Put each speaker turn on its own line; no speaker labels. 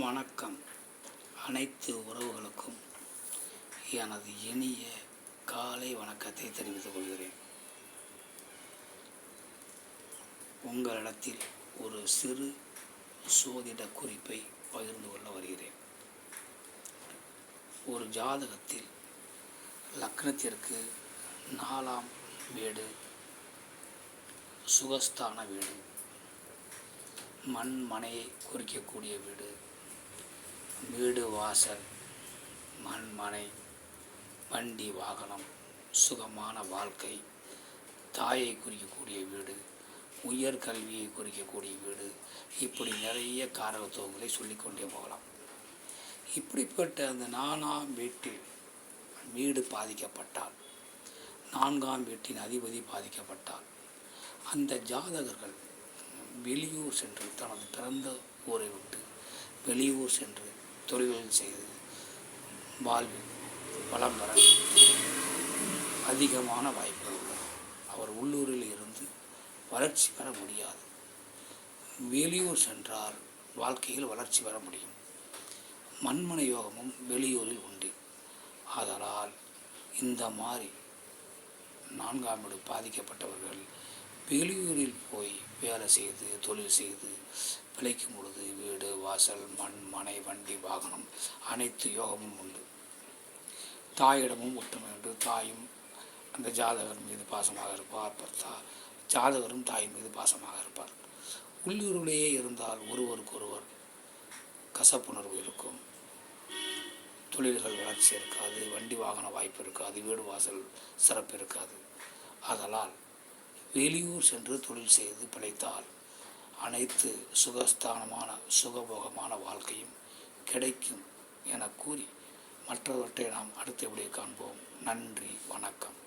வணக்கம். அனைத்து உறவுகளுக்கும் எனது இனிய காலை வணக்கத்தை தெரிவித்துக் கொள்கிறேன். உங்களிடத்தில் ஒரு சிறு சோதிட குறிப்பை பகிர்ந்து கொள்ள வருகிறேன். ஒரு ஜாதகத்தில் லக்னத்திற்கு 4ஆம் வீடு சுகஸ்தான வீடு, மண் மனையை குறிக்கக்கூடிய வீடு, வீடு வாசல், மண் மனை, வண்டி வாகனம், சுகமான வாழ்க்கை, தாயை குறிக்கக்கூடிய வீடு, உயர் கல்வியை குறிக்கக்கூடிய வீடு, இப்படி நிறைய காரகத்துவங்களை சொல்லிக்கொண்டே போகலாம். இப்படிப்பட்ட அந்த 4ஆம் வீட்டில் வீடு பாதிக்கப்பட்டால், 4ஆம் வீட்டின் அதிபதி பாதிக்கப்பட்டால், அந்த ஜாதகர்கள் வெளியூர் சென்று தனது பிறந்த ஊரை விட்டு வெளியூர் சென்று தொழில்கள் செய்து வாழ்வில் வளம் பெற அதிகமான வாய்ப்புகள் உள்ளது. அவர் உள்ளூரில் இருந்து வளர்ச்சி பெற முடியாது. வெளியூர் சென்றால் வாழ்க்கையில் வளர்ச்சி பெற முடியும். மண்மனை யோகமும் வெளியூரில் உண்டு. ஆதலால் இந்த மாதிரி 4ஆம் வீடு பாதிக்கப்பட்டவர்கள் வெளியூரில் போய் வேலை செய்து தொழில் செய்து பிழைக்கும் பொழுது வீடு வாசல், மண் மனை, வண்டி வாகனம் அனைத்து யோகமும் உண்டு. தாயிடமும் ஒற்றுமை உண்டு. தாயும் அந்த ஜாதகர் மீது பாசமாக இருப்பார். ஜாதகரும் தாயின் மீது பாசமாக இருப்பார். உள்ளூரிலேயே இருந்தால் ஒருவருக்கொருவர் கசப்புணர்வு இருக்கும். தொழில்கள் வளர்ச்சி இருக்காது. வண்டி வாகன வாய்ப்பு இருக்காது. வீடு வாசல் சிறப்பு இருக்காது. ஆதலால் வெளியூர் சென்று தொழில் செய்து பிழைத்தால் அனைத்து சுகஸ்தானமான சுகபோகமான வாழ்க்கையும் கிடைக்கும் என கூறி மற்றவற்றை நாம் அடுத்த வீடியோ காண்போம். நன்றி, வணக்கம்.